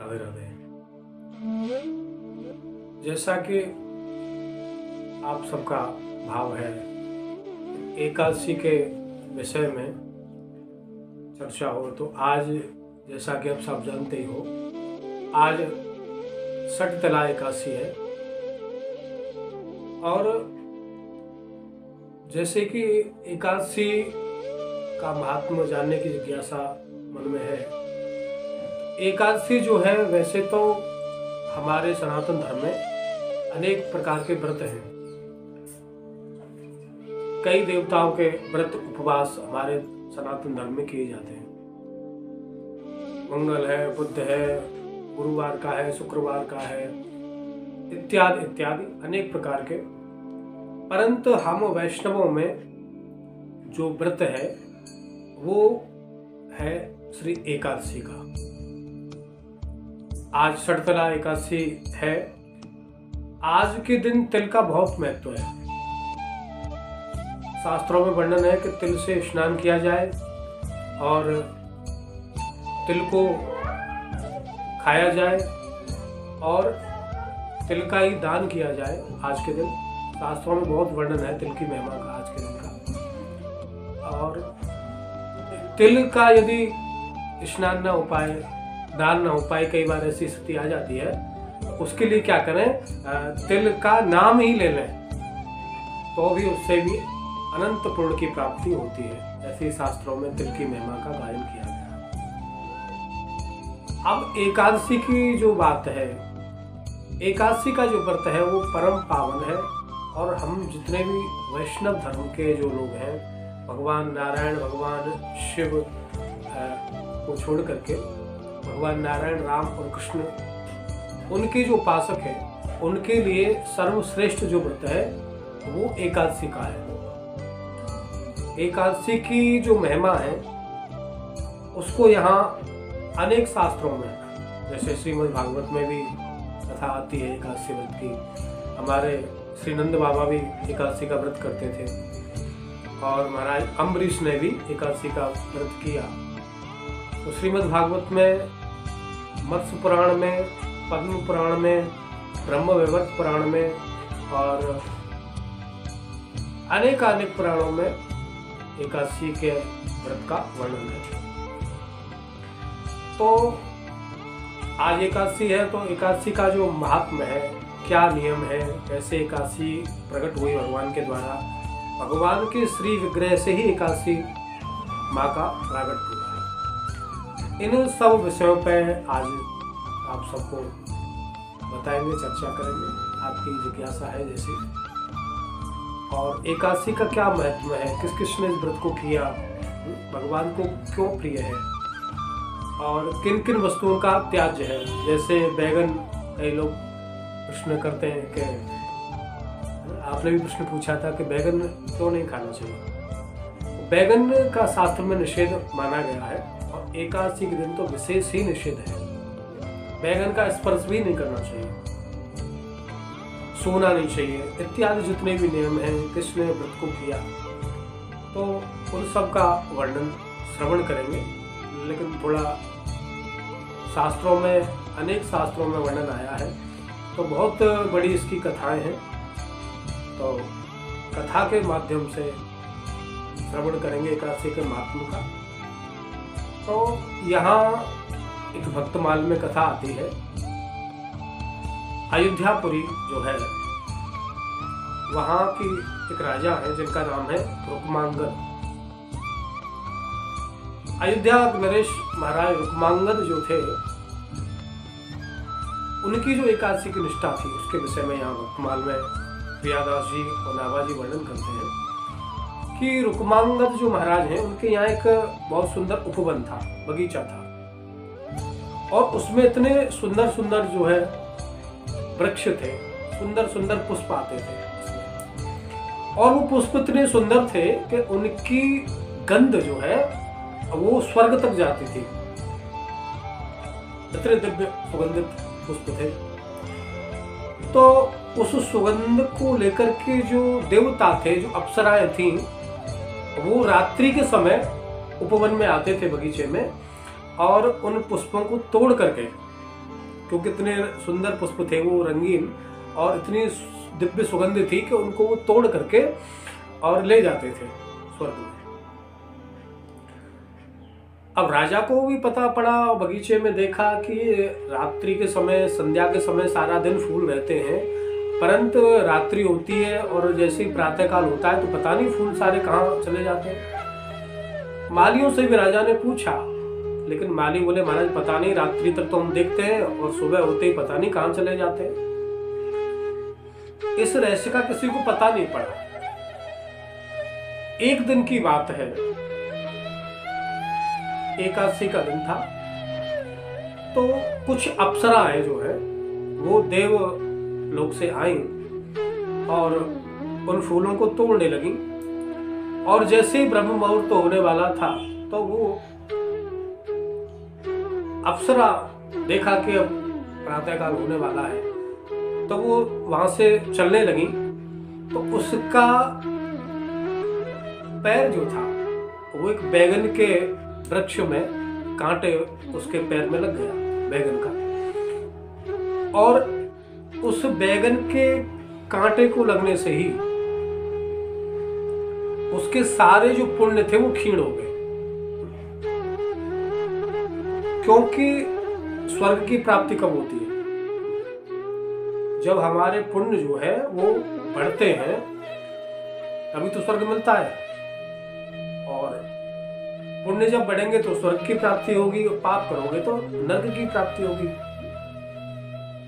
राधे राधे। जैसा कि आप सबका भाव है, एकादशी के विषय में चर्चा हो, तो आज जैसा कि आप सब जानते ही हो, आज षटतला एकादशी है। और जैसे कि एकादशी का महात्मा जानने की जिज्ञासा मन में है। एकादशी जो है, वैसे तो हमारे सनातन धर्म में अनेक प्रकार के व्रत हैं। कई देवताओं के व्रत उपवास हमारे सनातन धर्म में किए जाते हैं। मंगल है, बुध है, गुरुवार का है, शुक्रवार का है, इत्यादि इत्यादि अनेक प्रकार के। परंतु हम वैष्णवों में जो व्रत है वो है श्री एकादशी का। आज षटतला एकादशी है। आज के दिन तिल का बहुत महत्व है। शास्त्रों में वर्णन है कि तिल से स्नान किया जाए और तिल को खाया जाए और तिल का ही दान किया जाए आज के दिन। शास्त्रों में बहुत वर्णन है तिल की महिमा का आज के दिन का। और तिल का यदि स्नान ना हो पाए, दान ना हो पाए, कई बार ऐसी स्थिति आ जाती है, तो उसके लिए क्या करें, तिल का नाम ही ले लें तो भी उससे भी अनंत पुण्य की प्राप्ति होती है। ऐसे शास्त्रों में तिल की महिमा का गायन किया गया। अब एकादशी की जो बात है, एकादशी का जो व्रत है वो परम पावन है। और हम जितने भी वैष्णव धर्म के जो लोग हैं, भगवान नारायण, भगवान शिव को छोड़ करके भगवान नारायण, राम और कृष्ण, उनके जो उपासक हैं, उनके लिए सर्वश्रेष्ठ जो व्रत है वो एकादशी का है। एकादशी की जो महिमा है उसको यहाँ अनेक शास्त्रों में, जैसे श्रीमद् भागवत में भी कथा आती है एकादशी व्रत की। हमारे श्री नंद बाबा भी एकादशी का व्रत करते थे और महाराज अम्बरीश ने भी एकादशी का व्रत किया। तो श्रीमद् भागवत में, मत्स्य पुराण में, पद्म पुराण में, ब्रह्म वैवर्त पुराण में और अनेक पुराणों में एकादशी के व्रत का वर्णन है। तो आज एकादशी है, तो एकादशी का जो महात्म्य है, क्या नियम है, कैसे एकादशी प्रकट हुई भगवान के द्वारा, भगवान के श्री विग्रह से ही एकादशी माँ का प्राकट हुआ है। इन सब विषयों पर आज आप सबको बताएंगे, चर्चा करेंगे, आपकी जिज्ञासा है जैसे। और एकादशी का क्या महत्व है, किस किसने इस व्रत को किया, भगवान को क्यों प्रिय है और किन किन वस्तुओं का त्याज्य है। जैसे बैगन, कई लोग प्रश्न करते हैं कि आपने भी प्रश्न पूछा था कि बैगन क्यों नहीं खाना चाहिए। बैगन का शास्त्र में निषेध माना गया है और एकादशी के दिन तो विशेष ही निषेध है। बैगन का स्पर्श भी नहीं करना चाहिए, सोना नहीं चाहिए, इत्यादि जितने भी नियम हैं, किसने व्रत को किया, तो उन सब का वर्णन श्रवण करेंगे। लेकिन थोड़ा शास्त्रों में, अनेक शास्त्रों में वर्णन आया है, तो बहुत बड़ी इसकी कथाएं हैं। तो कथा के माध्यम से श्रवण करेंगे एकादशी के महात्म्य का। तो यहाँ एक भक्तमाल में कथा आती है। अयोध्यापुरी जो है, वहाँ की एक राजा है जिनका नाम है रुक्मांगद। अयोध्या नरेश महाराज रुक्मांगद जो थे, उनकी जो एकादशी की निष्ठा थी, उसके विषय में यहाँ भक्तमाल में प्रियादास जी और नाभाजी वर्णन करते हैं कि रुक्मांगद जो महाराज हैं, उनके यहाँ एक बहुत सुंदर उपवन था, बगीचा था, और उसमें इतने सुंदर सुंदर जो है वृक्ष थे, सुंदर सुंदर पुष्प आते थे उसमें। और वो पुष्प इतने सुंदर थे कि उनकी गंध जो है वो स्वर्ग तक जाती थी। इतने दिव्य सुगंधित पुष्प थे। तो उस सुगंध को लेकर के जो देवता थे, जो अप्सराएं थीं, वो रात्रि के समय उपवन में आते थे बगीचे में, और उन पुष्पों को तोड़ करके क्योंकि इतने सुंदर पुष्प थे वो, रंगीन, और इतनी दिव्य सुगंध थी कि उनको वो तोड़ करके और ले जाते थे स्वर्ग में। अब राजा को भी पता पड़ा, बगीचे में देखा कि रात्रि के समय, संध्या के समय सारा दिन फूल रहते हैं, परंतु रात्रि होती है और जैसे ही प्रातःकाल होता है तो पता नहीं फूल सारे कहाँ चले जाते हैं। मालियों से भी राजा ने पूछा, लेकिन माली बोले महाराज पता नहीं, रात्रि तक तो हम देखते हैं और सुबह होते ही पता नहीं कहाँ चले जाते हैं। इस रहस्य का किसी को पता नहीं पड़ा। एक दिन की बात है, एकादशी का दिन था, तो कुछ अप्सराएं जो है वो देव लोक से आई और उन फूलों को तोड़ने लगी, और जैसे ही ब्रह्म मुहूर्त होने वाला था तो वो अप्सरा देखा कि अब प्रातःकाल होने वाला है, तो वो वहां से चलने लगी, तो उसका पैर जो था वो एक बैगन के वृक्ष में, कांटे उसके पैर में लग गया बैगन का, और उस बैगन के कांटे को लगने से ही उसके सारे जो पुण्य थे वो क्षीण हो गए। क्योंकि स्वर्ग की प्राप्ति कब होती है? जब हमारे पुण्य जो है वो बढ़ते हैं तभी तो स्वर्ग मिलता है, और पुण्य जब बढ़ेंगे तो स्वर्ग की प्राप्ति होगी, और पाप करोगे तो नरक की प्राप्ति होगी।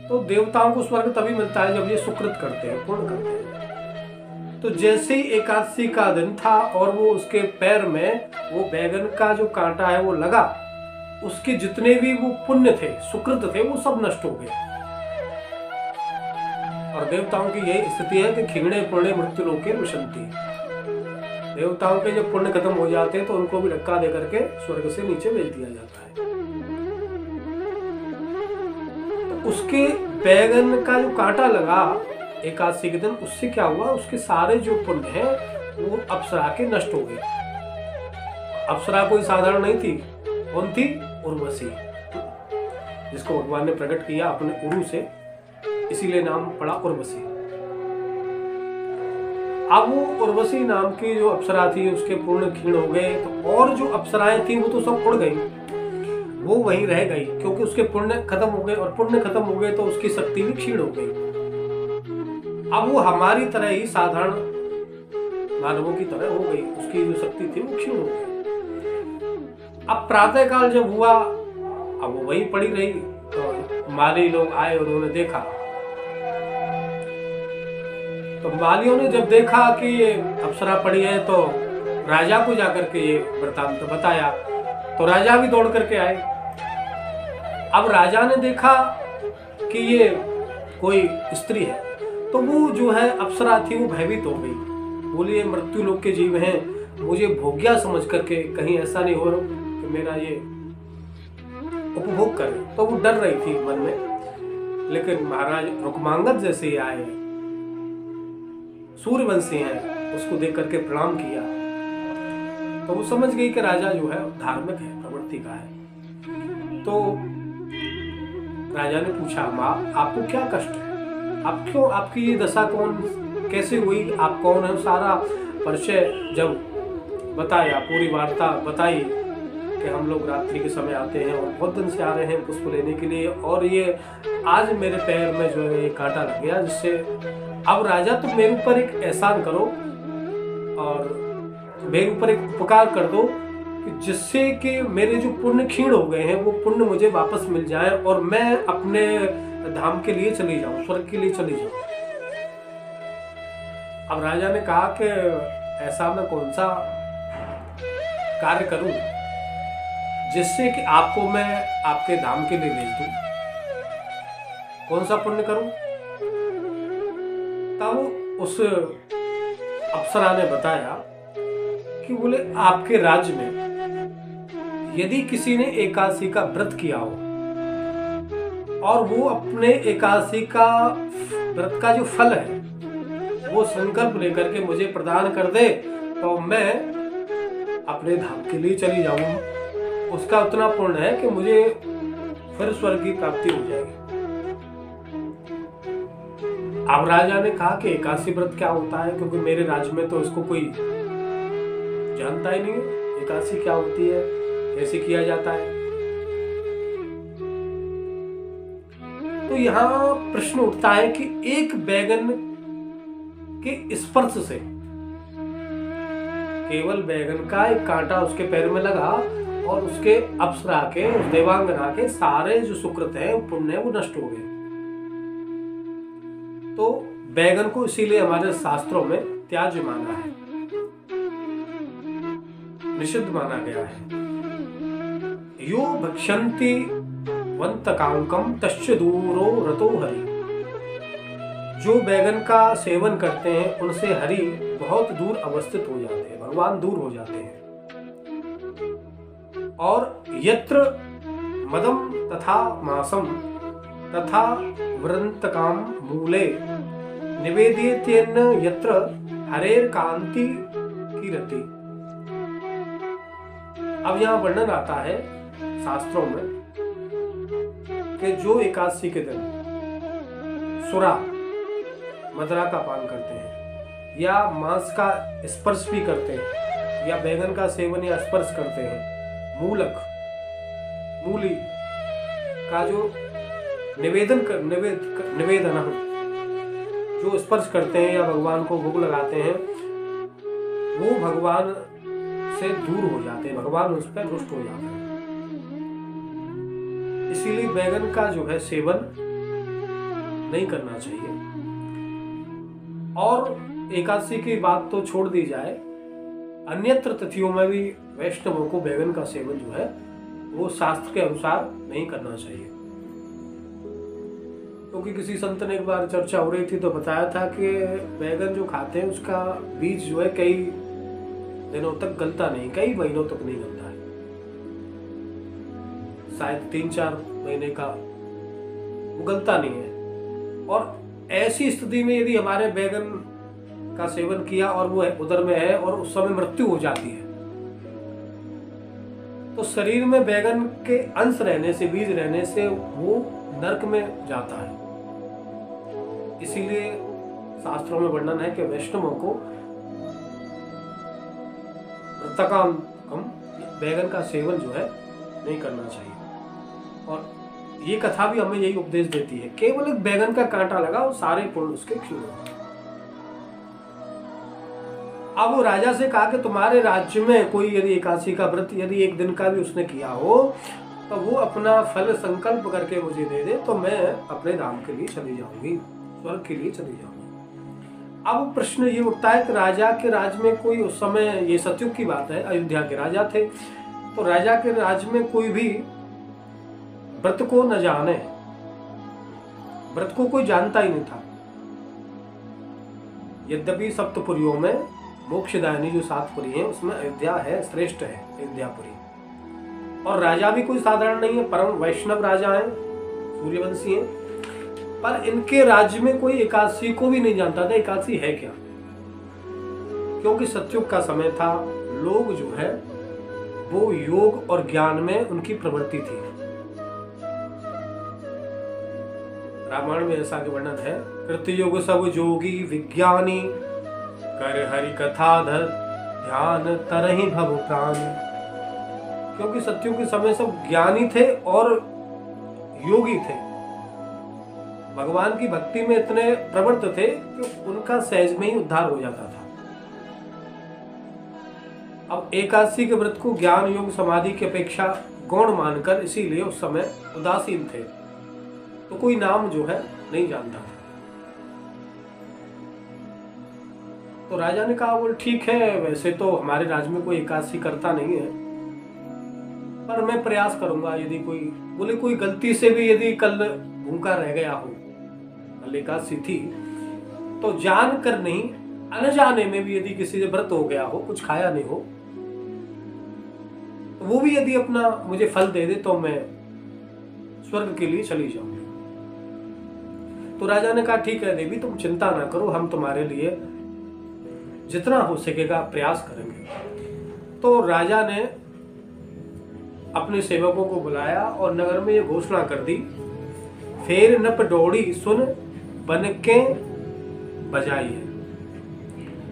तो देवताओं को स्वर्ग तभी मिलता है जब ये सुकृत करते हैं, पुण्य करते हैं। तो जैसे ही एकादशी का दिन था और वो उसके पैर में वो बैगन का जो कांटा है वो लगा, उसके जितने भी वो पुण्य थे, सुकृत थे, वो सब नष्ट हो गए। और देवताओं की यही स्थिति है कि खिगणे पुण्य मृत्यु लोके विशंति। देवताओं के जब पुण्य खत्म हो जाते हैं तो उनको भी धक्का दे करके स्वर्ग से नीचे भेज दिया जाता है। तो उसके बैगन का जो कांटा लगा एकादशी के दिन, उससे क्या हुआ, उसके सारे जो पुण्य हैं वो अप्सरा के नष्ट हो गए। अप्सरा कोई साधारण नहीं थी, कौन थी? उर्वशी, जिसको भगवान ने प्रकट किया अपने उरु से, इसीलिए नाम पड़ा उर्वशी। अब वो उर्वशी नाम की जो अप्सरा थी उसके पूर्ण क्षीण हो गए, तो और जो अप्सराएं थी वो तो सब उड़ गई, वो वहीं रह गई, क्योंकि उसके पुण्य खत्म हो गए, और पुण्य खत्म हो गए तो उसकी शक्ति भी क्षीण हो गई। अब वो हमारी तरह ही साधारण मानवों की तरह हो गई, उसकी जो शक्ति थी वो क्षीण हो गई। अब प्रातःकाल जब हुआ, अब वो वहीं पड़ी रही, तो माली लोग आए, उन्होंने देखा। तो मालियों ने जब देखा कि ये अप्सरा पड़ी है तो राजा को जाकर के ये वृत्तांत बताया, तो राजा भी दौड़ करके आए। अब राजा ने देखा कि ये कोई स्त्री है, तो वो जो है अप्सरा थी वो भयभीत हो गई, बोली ये मृत्यु लोक के जीव हैं, मुझे भोग्या समझ करके कहीं ऐसा नहीं हो कि मेरा ये उपभोग करे। तो वो डर रही थी मन में। लेकिन महाराज रुक्मांगद जैसे ही आए, सूर्यवंशी हैं, उसको देख करके प्रणाम किया, तो वो समझ गई कि राजा जो है धार्मिक है, प्रवृत्ति का है। तो राजा ने पूछा, माँ आपको क्या कष्ट है, आप क्यों, आपकी ये दशा कौन, कैसे हुई, आप कौन है? सारा परिचय जब बताया, पूरी वार्ता बताई कि हम लोग रात्रि के समय आते हैं और बहुत दिन से आ रहे हैं पुष्प लेने के लिए, और ये आज मेरे पैर में जो है ये कांटा लग गया, जिससे अब राजा तुम मेरे ऊपर एक एहसान करो और मेरे ऊपर एक उपकार कर दो कि जिससे कि मेरे जो पुण्य क्षीण हो गए हैं वो पुण्य मुझे वापस मिल जाए और मैं अपने धाम के लिए चली जाऊं, स्वर्ग के लिए चली जाऊं। अब राजा ने कहा कि ऐसा मैं कौन सा कार्य करूं जिससे कि आपको मैं आपके धाम के लिए भेज दूं, कौन सा पुण्य करूं? तब उस अप्सरा ने बताया कि बोले आपके राज्य में यदि किसी ने एकादशी का व्रत किया हो और वो अपने एकादशी का व्रत का जो फल है वो संकल्प लेकर के मुझे प्रदान कर दे, तो मैं अपने धाम के लिए चली जाऊं, उसका उतना पुण्य है कि मुझे फिर स्वर्ग की प्राप्ति हो जाएगी। अब राजा ने कहा कि एकादशी व्रत क्या होता है, क्योंकि मेरे राज्य में तो इसको कोई जानता ही नहीं है, एकादशी क्या होती है, कैसे किया जाता है। तो यहाँ प्रश्न उठता है कि एक बैगन के स्पर्श से, केवल बैगन का एक कांटा उसके पैर में लगा और उसके अप्सरा के, उस देवांगना के सारे जो सुकृत है, पुण्य है, वो नष्ट हो गए। तो बैगन को इसीलिए हमारे शास्त्रों में त्याज्य माना है, निषिद्ध माना गया है। यो भक्षन्ति वंतकांकम तस्य दूरो रतो हरि। जो बैगन का सेवन करते हैं उनसे हरि बहुत दूर अवस्थित हो जाते हैं, भगवान दूर हो जाते हैं। और यत्र मदम तथा मासम तथा वृंतकाम मूले निवेद्येतेन यत्र हरेर कांति कीरति। अब यहाँ वर्णन आता है शास्त्रों में कि जो एकादशी के दिन सुरा मदरा का पान करते हैं या मांस का स्पर्श भी करते हैं या बैगन का सेवन या स्पर्श करते हैं, मूली का जो निवेदन जो स्पर्श करते हैं या भगवान को भोग लगाते हैं, वो भगवान से दूर हो जाते हैं, भगवान उस पर रुष्ट हो जाते हैं। इसीलिए बैगन का जो है सेवन नहीं करना चाहिए। और एकादशी की बात तो छोड़ दी जाए, अन्यत्र तिथियों में भी वैष्णवों को बैगन का सेवन जो है वो शास्त्र के अनुसार नहीं करना चाहिए। क्योंकि किसी संत ने एक बार चर्चा हो रही थी तो बताया था कि बैगन जो खाते हैं उसका बीज जो है कई दिनों तक गलता नहीं, कई महीनों तक नहीं गलता है, शायद 3-4 महीने का वो गलता नहीं है। और ऐसी स्थिति में यदि हमारे बैगन का सेवन किया और वो उदर में है और उस समय मृत्यु हो जाती है, तो शरीर में बैगन के अंश रहने से, बीज रहने से वो नरक में जाता है। इसीलिए शास्त्रों में वर्णन है कि वैष्णवों को वृत्तकांकम बैगन का सेवन जो है नहीं करना चाहिए। और ये कथा भी हमें यही उपदेश देती है, केवल एक बैगन का कांटा लगा और सारे पुण्य उसके क्षीण हो गए। अब वो राजा से कहा कि तुम्हारे राज्य में कोई यदि एकादशी का व्रत यदि एक दिन का भी उसने किया हो तो वो अपना फल संकल्प करके मुझे दे दे, तो मैं अपने धाम के लिए चली जाऊंगी, स्वर्ग के लिए चली जाऊंगी। अब प्रश्न ये उठता है कि राजा के राज में कोई, उस समय ये सतयुग की बात है, अयोध्या के राजा थे, तो राजा के राज में कोई भी व्रत को न जाने, व्रत को कोई जानता ही नहीं था। यद्यपि सप्तपुरियों में मोक्षदायिनी जो 7 पुरी है उसमें अयोध्या है, श्रेष्ठ है अयोध्यापुरी। और राजा भी कोई साधारण नहीं है, परम वैष्णव राजा है, सूर्यवंशी है। पर इनके राज्य में कोई एकादशी को भी नहीं जानता था एकादशी है क्या, क्योंकि सतयुग का समय था, लोग जो है वो योग और ज्ञान में उनकी प्रवृत्ति थी। रामायण में ऐसा वर्णन है, कृतयुग सब जोगी विज्ञानी कर हरि कथा धर ध्यान तरहि भव प्राण। क्योंकि सत्युग के समय सब ज्ञानी थे और योगी थे, भगवान की भक्ति में इतने प्रवृत्त थे कि उनका सहज में ही उद्धार हो जाता था। अब एकादशी के व्रत को ज्ञान योग समाधि की अपेक्षा गौण मानकर इसीलिए उस समय उदासीन थे, तो कोई नाम जो है नहीं जानता था। तो राजा ने कहा बोल ठीक है, वैसे तो हमारे राज्य में कोई एकादशी करता नहीं है, पर मैं प्रयास करूंगा। यदि कोई बोले कोई गलती से भी यदि कल भूखा रह गया हो, कल एकादशी थी, तो जान कर नहीं अनजाने में भी यदि किसी से व्रत हो गया हो, कुछ खाया नहीं हो, तो वो भी यदि अपना मुझे फल दे दे तो मैं स्वर्ग के लिए चली जाऊंगी। तो राजा ने कहा ठीक है देवी, तुम चिंता ना करो, हम तुम्हारे लिए जितना हो सकेगा प्रयास करेंगे। तो राजा ने अपने सेवकों को बुलाया और नगर में ये घोषणा कर दी, फेर नप डोड़ी सुन बन के बजाई है।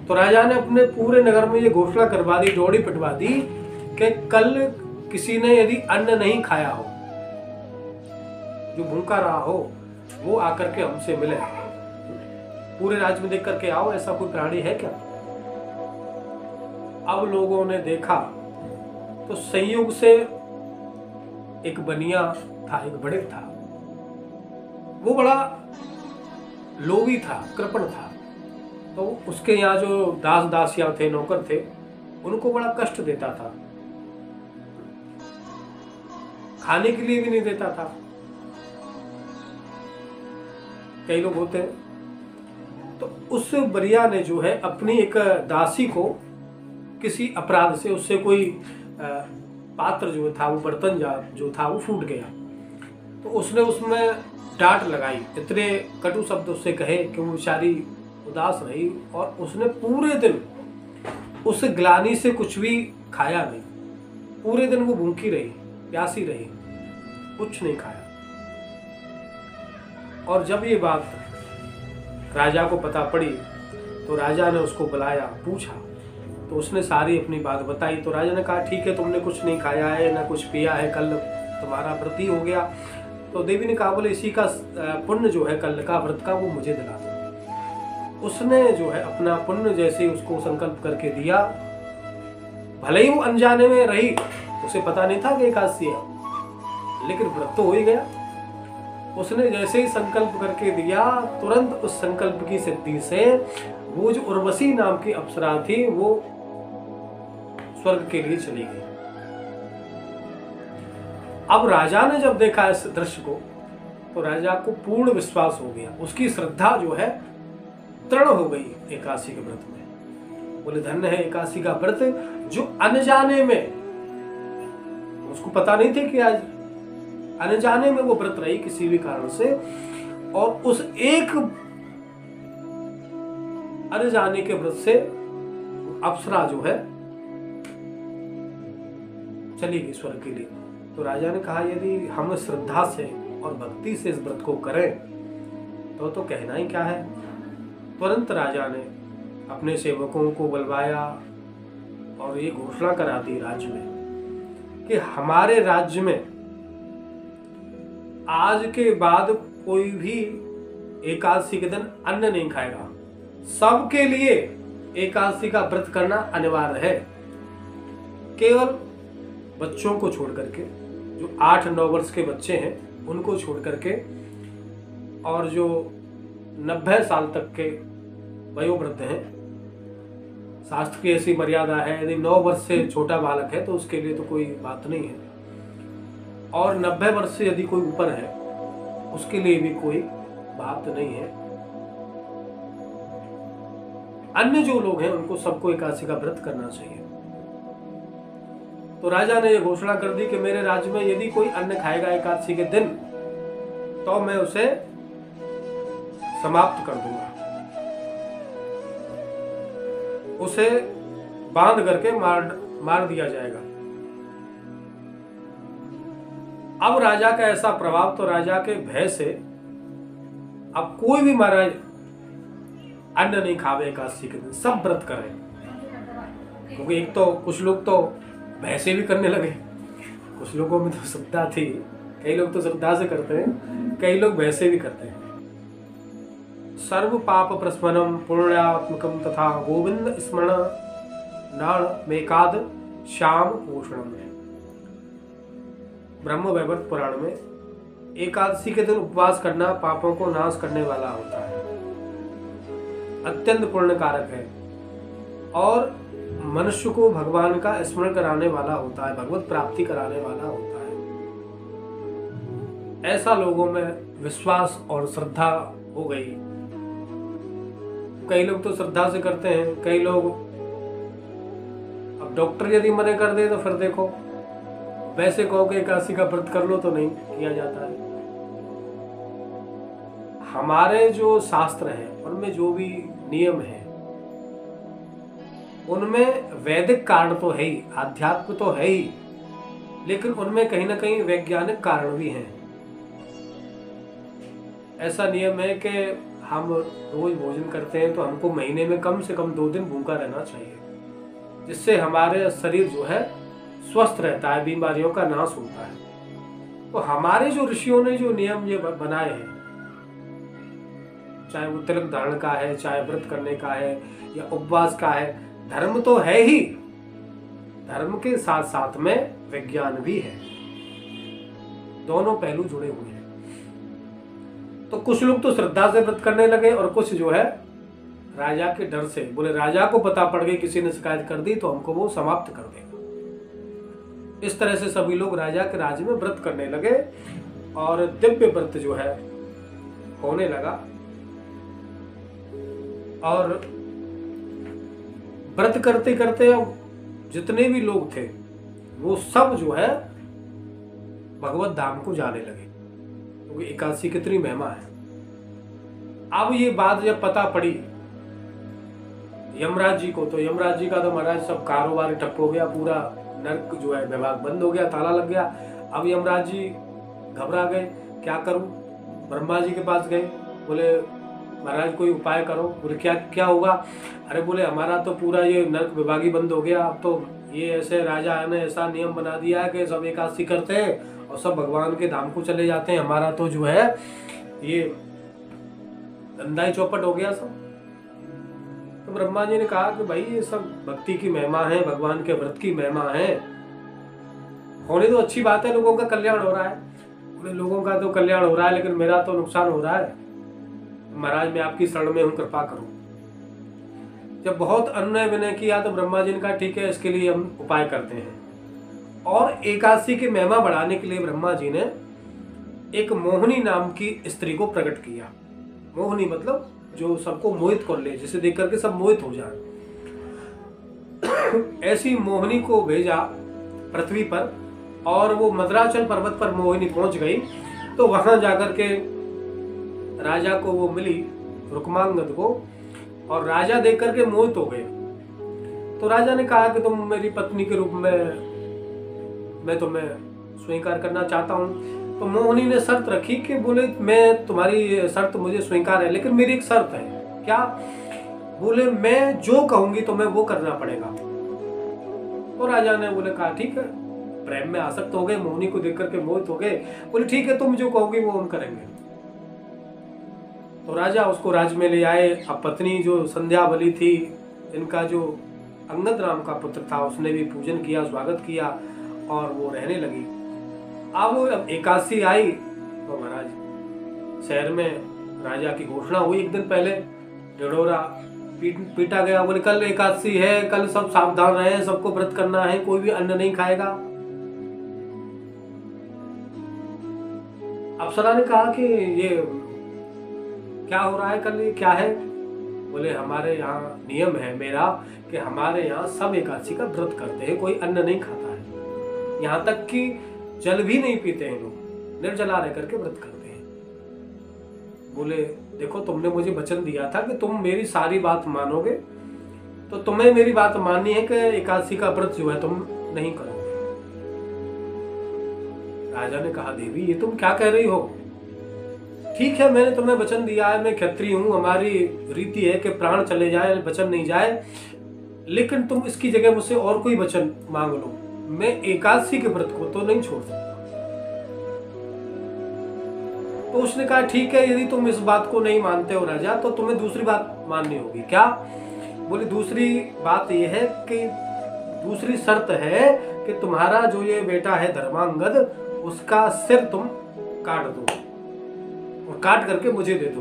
तो राजा ने अपने पूरे नगर में ये घोषणा करवा दी, डोरी पिटवा दी कि कल किसी ने यदि अन्न नहीं खाया हो, जो भूखा रहा हो, वो आकर के हमसे मिले। पूरे राज्य में देख करके आओ, ऐसा कोई प्राणी है क्या? अब लोगों ने देखा तो संयोग से एक बनिया था, एक बड़े था, वो बड़ा लोभी था, कृपण था। तो उसके यहाँ जो दास दासियां थे, नौकर थे, उनको बड़ा कष्ट देता था, खाने के लिए भी नहीं देता था। कई लोग होते हैं। तो उस बरिया ने जो है अपनी एक दासी को किसी अपराध से, उससे कोई पात्र जो था, वो बर्तन जो था वो फूट गया। तो उसने उसमें डांट लगाई, इतने कटु शब्द उससे कहे कि वो बेचारी उदास रही और उसने पूरे दिन उस ग्लानि से कुछ भी खाया नहीं। पूरे दिन वो भूखी रही, प्यासी रही, कुछ नहीं खाया। और जब ये बात राजा को पता पड़ी तो राजा ने उसको बुलाया, पूछा, तो उसने सारी अपनी बात बताई। तो राजा ने कहा ठीक है, तुमने कुछ नहीं खाया है ना कुछ पिया है, कल तुम्हारा व्रत ही हो गया। तो देवी ने कहा बोले इसी का पुण्य जो है कल का व्रत का, वो मुझे दिला दो। उसने जो है अपना पुण्य जैसे उसको संकल्प करके दिया, भले ही वो अनजाने में रही, उसे पता नहीं था कि एकादशी है, लेकिन व्रत तो हो ही गया। उसने जैसे ही संकल्प करके दिया, तुरंत उस संकल्प की सिद्धि से वो जो उर्वशी नाम की अप्सरा थी, वो स्वर्ग के लिए चली गई। अब राजा ने जब देखा इस दृश्य को, तो राजा को पूर्ण विश्वास हो गया, उसकी श्रद्धा जो है दृढ़ हो गई एकादशी के व्रत में। बोले धन्य है एकादशी का व्रत, जो अनजाने में, उसको पता नहीं थे कि आज अनजाने में वो व्रत रही किसी भी कारण से, और उस एक अनजाने के व्रत से अप्सरा जो है चली गई स्वर्ग के लिए। तो राजा ने कहा यदि हम श्रद्धा से और भक्ति से इस व्रत को करें तो कहना ही क्या है। तुरंत राजा ने अपने सेवकों को बुलवाया और ये घोषणा करा दी राज्य में कि हमारे राज्य में आज के बाद कोई भी एकादशी के दिन अन्न नहीं खाएगा। सबके लिए एकादशी का व्रत करना अनिवार्य है। केवल बच्चों को छोड़ करके, जो 8-9 वर्ष के बच्चे हैं उनको छोड़ करके, और जो 90 साल तक के वयोवृद्ध हैं, शास्त्र की ऐसी मर्यादा है, यदि 9 वर्ष से छोटा बालक है तो उसके लिए तो कोई बात नहीं है, और 90 वर्ष से यदि कोई ऊपर है उसके लिए भी कोई बात नहीं है। अन्य जो लोग हैं उनको सबको एकादशी का व्रत करना चाहिए। तो राजा ने यह घोषणा कर दी कि मेरे राज्य में यदि कोई अन्न खाएगा एकादशी के दिन तो मैं उसे समाप्त कर दूंगा, उसे बांध करके मार दिया जाएगा। अब राजा का ऐसा प्रभाव, तो राजा के भय से अब कोई भी महाराज अन्न नहीं खावे एकादशी के दिन, सब व्रत करें। क्योंकि एक तो कुछ लोग तो भय से भी करने लगे, कुछ लोगों में तो श्रद्धा थी, कई लोग तो श्रद्धा से करते हैं, कई लोग भय से भी करते हैं। सर्व पाप प्रस्मनम पुण्यात्मकम तथा गोविंद स्मरण नाण मेकाद श्याम पोषणम। ब्रह्म वैवर्त पुराण में एकादशी के दिन उपवास करना पापों को नाश करने वाला होता है, अत्यंत पुण्य कारक है, और मनुष्य को भगवान का स्मरण कराने वाला होता है, भगवत प्राप्ति कराने वाला होता है। ऐसा लोगों में विश्वास और श्रद्धा हो गई। कई लोग तो श्रद्धा से करते हैं, कई लोग, अब डॉक्टर यदि मना कर दे तो फिर देखो, वैसे कहो कि एकादशी का व्रत कर लो तो नहीं किया जाता है। हमारे जो शास्त्र हैं उनमें जो भी नियम है उनमें वैदिक कारण तो है ही, आध्यात्म तो है ही, लेकिन उनमें कहीं ना कहीं वैज्ञानिक कारण भी हैं। ऐसा नियम है कि हम रोज भोजन करते हैं तो हमको महीने में कम से कम 2 दिन भूखा रहना चाहिए, जिससे हमारे शरीर जो है स्वस्थ रहता है, बीमारियों का नाश होता है। तो हमारे जो ऋषियों ने जो नियम ये बनाए हैं, चाहे वो तिलक धारण का है, चाहे व्रत करने का है या उपवास का है, धर्म तो है ही, धर्म के साथ साथ में विज्ञान भी है, दोनों पहलू जुड़े हुए हैं। तो कुछ लोग तो श्रद्धा से व्रत करने लगे और कुछ जो है राजा के डर से, बोले राजा को पता पड़ गई किसी ने शिकायत कर दी तो हमको वो समाप्त कर देगा। इस तरह से सभी लोग राजा के राज्य में व्रत करने लगे और दिव्य व्रत जो है होने लगा। और व्रत करते करते अब जितने भी लोग थे वो सब जो है भगवत धाम को जाने लगे, क्योंकि एकादशी कितनी महिमा है। अब ये बात जब पता पड़ी यमराज जी को, तो यमराज जी का तो महाराज सब कारोबार ठप हो गया, पूरा नर्क जो है विभाग बंद हो गया, ताला लग गया। अब यमराज जी घबरा गए, क्या करूं? ब्रह्मा जी के पास गए, बोले महाराज कोई उपाय करो। बोले क्या क्या होगा? अरे बोले हमारा तो पूरा ये नर्क विभाग ही बंद हो गया, अब तो ये ऐसे राजा ने ऐसा नियम बना दिया है कि सब एकादशी करते हैं और सब भगवान के धाम को चले जाते हैं, हमारा तो जो है ये धंधा ही चौपट हो गया सब। तो ब्रह्मा जी ने कहा कि भाई ये सब भक्ति की महिमा है, भगवान के व्रत की महिमा है, होने तो अच्छी बात है, लोगों का कल्याण हो रहा है। बोले लोगों का तो कल्याण हो रहा है लेकिन मेरा तो नुकसान हो रहा है, महाराज मैं आपकी शरण में हूं, कृपा करो। जब बहुत अनुनय विनय किया तो ब्रह्मा जी ने कहा ठीक है, इसके लिए हम उपाय करते हैं। और एकादशी की महिमा बढ़ाने के लिए ब्रह्मा जी ने एक मोहिनी नाम की स्त्री को प्रकट किया। मोहिनी मतलब जो सबको मोहित कर ले, जिसे देख करके सब मोहित हो जाए, ऐसी मोहिनी को भेजा पृथ्वी पर। और वो मद्राचल पर्वत पर मोहिनी पहुंच गई तो वहां जाकर के राजा को वो मिली, रुक्मांगद को, और राजा देख करके मोहित हो गए। तो राजा ने कहा कि तुम मेरी पत्नी के रूप में मैं तुम्हें स्वीकार करना चाहता हूँ। तो मोहिनी ने शर्त रखी कि बोले मैं तुम्हारी शर्त मुझे स्वीकार है, लेकिन मेरी एक शर्त है। क्या? बोले मैं जो कहूंगी तुम्हें वो करना पड़ेगा। तो राजा ने बोले कहा ठीक है, प्रेम में आसक्त हो गए, मोहिनी को देख करके मोहित हो गए। बोले ठीक है, तुम जो कहोगे वो हम करेंगे। तो राजा उसको राज्य में ले आए। अब पत्नी जो संध्यावली थी, इनका जो अंगद नाम का पुत्र था, उसने भी पूजन किया, स्वागत किया और वो रहने लगी। अब एकादशी आई तो महाराज शहर में राजा की घोषणा हुई। एक दिन पहले ढिढोरा पीटा गया। बोले कल एकादशी है, कल सब सावधान रहे, सबको व्रत करना है, कोई भी अन्न नहीं खाएगा। अप्सरा ने कहा कि ये क्या हो रहा है, कल ये क्या है? बोले हमारे यहाँ नियम है मेरा कि हमारे यहाँ सब एकादशी का व्रत करते हैं, कोई अन्न नहीं खाता है, यहाँ तक कि जल भी नहीं पीते हैं लोग, निर्जला रह करके व्रत करते हैं। बोले देखो तुमने मुझे वचन दिया था कि तुम मेरी सारी बात मानोगे, तो तुम्हें मेरी बात माननी है कि एकादशी का व्रत जो है तुम नहीं करोगे। राजा ने कहा देवी ये तुम क्या कह रही हो? ठीक है, मैंने तुम्हें वचन दिया है, मैं क्षत्रिय हूं, हमारी रीति है कि प्राण चले जाए वचन नहीं जाए, लेकिन तुम इसकी जगह मुझसे और कोई वचन मांग लो, मैं एकादशी के व्रत को तो नहीं छोड़ सकता। तो उसने कहा ठीक है, यदि तुम इस बात को नहीं मानते हो राजा, तो तुम्हें दूसरी बात माननी होगी। क्या? बोले दूसरी बात यह है कि दूसरी शर्त है कि तुम्हारा जो ये बेटा है धर्मांगद, उसका सिर तुम काट दो और काट करके मुझे दे दो।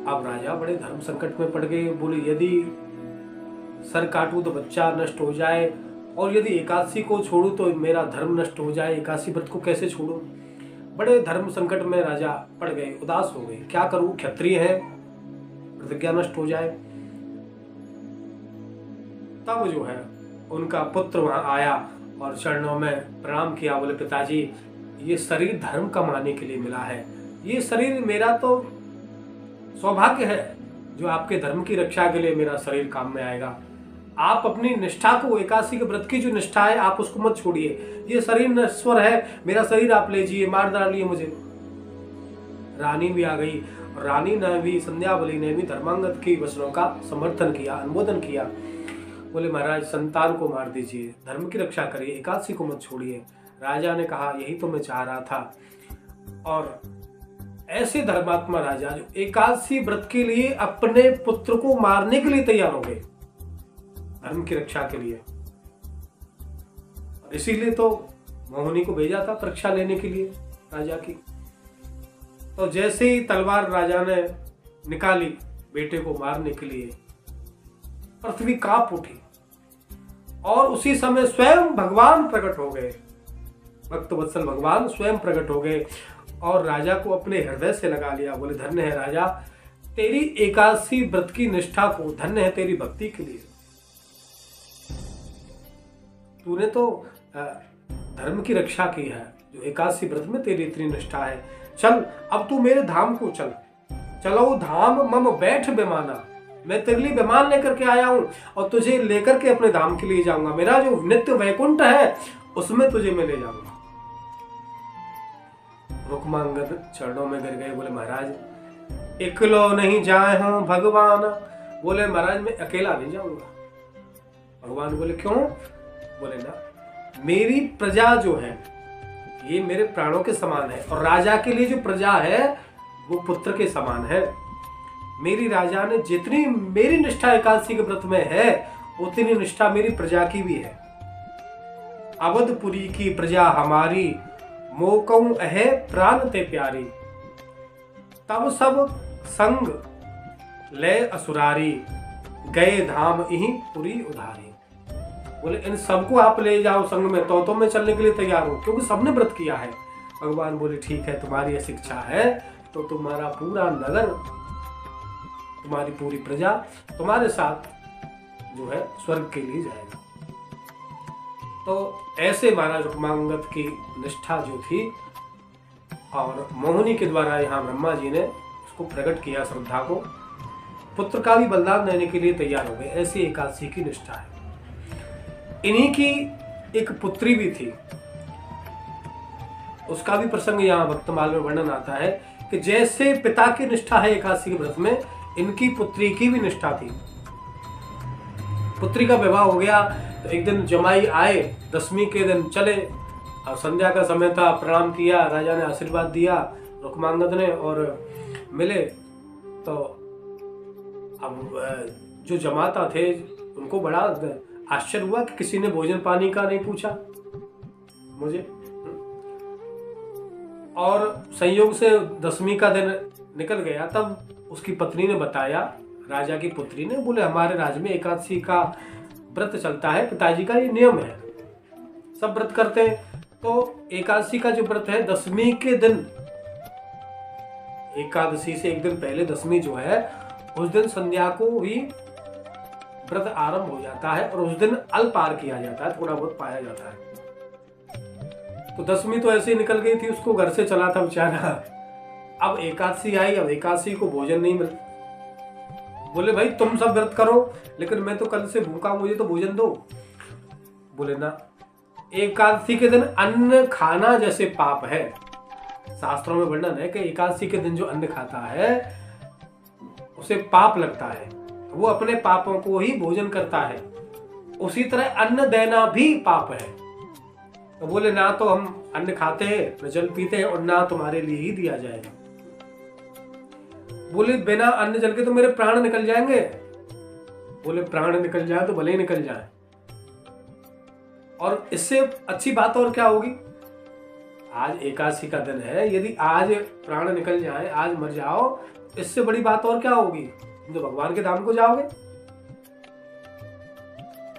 अब राजा बड़े धर्म संकट में पड़ गए। बोले यदि सर काटूं तो बच्चा नष्ट हो जाए, और यदि एकादशी को छोड़ूं तो मेरा धर्म नष्ट हो जाए, एकादशी व्रत को कैसे छोड़ूं? बड़े धर्म संकट में राजा पड़ गए, उदास हो गए, क्या करूं, क्षत्रिय है, प्रतिज्ञा नष्ट हो जाए। तब जो है उनका पुत्र वहां आया और चरणों में प्रणाम किया। बोले पिताजी ये शरीर धर्म कमाने के लिए मिला है, ये शरीर मेरा तो सौभाग्य है जो आपके धर्म की रक्षा के लिए मेरा शरीर काम में आएगा। आप अपनी निष्ठा को, एकादशी के व्रत की जो निष्ठा है आप उसको मत छोड़िए, ये शरीर नश्वर है, मेरा शरीर आप ले जाइए, मार डालिए मुझे। रानी भी आ गई और रानी ने भी, संध्यावली ने भी धर्मांगद की वचनों का समर्थन किया, अनुमोदन किया। बोले महाराज संतान को मार दीजिए, धर्म की रक्षा करिए, एकादशी को मत छोड़िए। राजा ने कहा यही तो मैं चाह रहा था। और ऐसे धर्मात्मा राजा जो एकादशी व्रत के लिए अपने पुत्र को मारने के लिए तैयार हो गए, धर्म की रक्षा के लिए। इसीलिए तो मोहिनी को भेजा था परीक्षा लेने के लिए राजा की। तो जैसे ही तलवार राजा ने निकाली बेटे को मारने के लिए, पृथ्वी कांप उठी और उसी समय स्वयं भगवान प्रकट हो गए, भक्त वत्सल भगवान स्वयं प्रकट हो गए और राजा को अपने हृदय से लगा लिया। बोले धन्य है राजा तेरी एकादशी व्रत की निष्ठा को, धन्य है तेरी भक्ति के लिए। तूने तो धर्म की रक्षा की है, जो एकादशी व्रत में तेरी इतनी निष्ठा है। चल अब तू मेरे धाम को चल, चलो धाम मम बैठ बेमाना, मैं तेरे लिए विमान लेकर के आया हूं और तुझे लेकर के अपने धाम के लिए जाऊंगा। मेरा जो नित्य वैकुंठ है उसमें तुझे मैं ले जाऊंगा। रुक्मांगद चरणों में गिर गए। बोले महाराज इकलो नहीं जाए हूं भगवान। बोले महाराज मैं अकेला नहीं जाऊंगा। भगवान बोले क्यों? बोले ना मेरी प्रजा जो है ये मेरे प्राणों के समान है और राजा के लिए जो प्रजा है वो पुत्र के समान है। मेरी राजा ने जितनी मेरी निष्ठा एकादशी के व्रत में है उतनी निष्ठा मेरी प्रजा की भी है। अवधपुरी की प्रजा हमारी, मोकऊ अहे प्राण ते प्यारी। तब सब संग ले असुरारी, गए धाम इही पुरी उधारी। बोले इन सबको आप ले जाओ संग में, तो मैं चलने के लिए तैयार हूं क्योंकि सबने व्रत किया है। भगवान बोले ठीक है तुम्हारी शिक्षा है तो तुम्हारा पूरा नगर, तुम्हारी पूरी प्रजा तुम्हारे साथ जो है स्वर्ग के लिए जाएगा। तो ऐसे महाराज रुक्मांगद की निष्ठा जो थी और मोहिनी के द्वारा यहाँ ब्रह्मा जी ने उसको प्रकट किया, श्रद्धा को, पुत्र का भी बलिदान देने के लिए तैयार हो गए। ऐसी एकादशी की निष्ठा है। इन्हीं की एक पुत्री भी थी, उसका भी प्रसंग यहाँ भक्तमाल में वर्णन आता है कि जैसे पिता की निष्ठा है एकादशी के व्रत में, इनकी पुत्री की भी निष्ठा थी। पुत्री का विवाह हो गया तो एक दिन जमाई आए, दशमी के दिन चले और संध्या का समय था, प्रणाम किया, राजा ने आशीर्वाद दिया रुक्मांगद ने और मिले। तो अब जो जमाता थे उनको बड़ा आश्चर्य हुआ कि किसी ने भोजन पानी का नहीं पूछा मुझे। और संयोग से दशमी का दिन निकल गया, तब उसकी पत्नी ने बताया, राजा की पुत्री ने, बोले हमारे राज्य में एकादशी का व्रत चलता है, पिताजी का ये नियम है, सब व्रत करते हैं। तो एकादशी का जो व्रत है दशमी के दिन, एकादशी से एक दिन पहले दशमी जो है उस दिन संध्या को ही व्रत आरंभ हो जाता है और उस दिन अल्पाहार किया जाता है, थोड़ा बहुत पाया जाता है। तो दशमी तो ऐसे ही निकल गई थी, उसको घर से चला था बेचारा। अब एकादशी आई, अब एकादशी को भोजन नहीं मिला। बोले भाई तुम सब व्रत करो लेकिन मैं तो कल से भूखा, मुझे तो भोजन दो। बोले ना एकादशी के दिन अन्न खाना जैसे पाप है। शास्त्रों में वर्णन है कि एकादशी के दिन जो अन्न खाता है उसे पाप लगता है, वो अपने पापों को ही भोजन करता है। उसी तरह अन्न देना भी पाप है। तो बोले ना तो हम अन्न खाते हैं, न जल पीते हैं और ना तुम्हारे लिए ही दिया जाएगा। बोले बिना अन्न जल के तो मेरे प्राण निकल जाएंगे। बोले प्राण निकल जाए तो भले ही निकल जाए, और इससे अच्छी बात और क्या होगी। आज एकादशी का दिन है, यदि आज प्राण निकल जाए, आज मर जाओ, इससे बड़ी बात और क्या होगी, तो भगवान के धाम को जाओगे।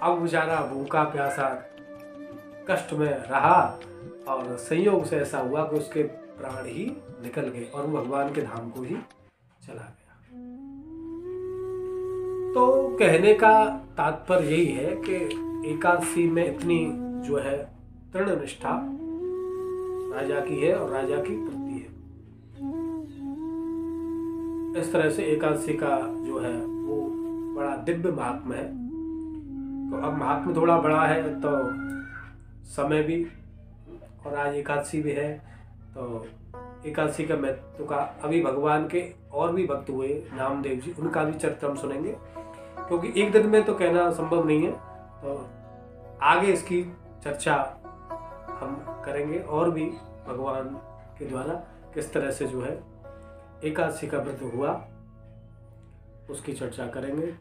अब बेचारा भूखा प्यासा कष्ट में रहा और संयोग से ऐसा हुआ कि उसके प्राण ही निकल गए और वो भगवान के धाम को ही चला गया। तो कहने का तात्पर्य यही है कि एकादशी में इतनी जो है दृढ़ निष्ठा राजा की है और राजा की प्रति है। इस तरह से एकादशी का जो है वो बड़ा दिव्य महात्मा है। तो अब महात्मा थोड़ा बड़ा है तो समय भी, और आज एकादशी भी है तो एकादशी का महत्व का अभी भगवान के और भी भक्त हुए नामदेव जी, उनका भी चरित्र हम सुनेंगे, क्योंकि एक दिन में तो कहना संभव नहीं है। तो आगे इसकी चर्चा हम करेंगे और भी भगवान के द्वारा किस तरह से जो है एकादशी का व्रत हुआ उसकी चर्चा करेंगे।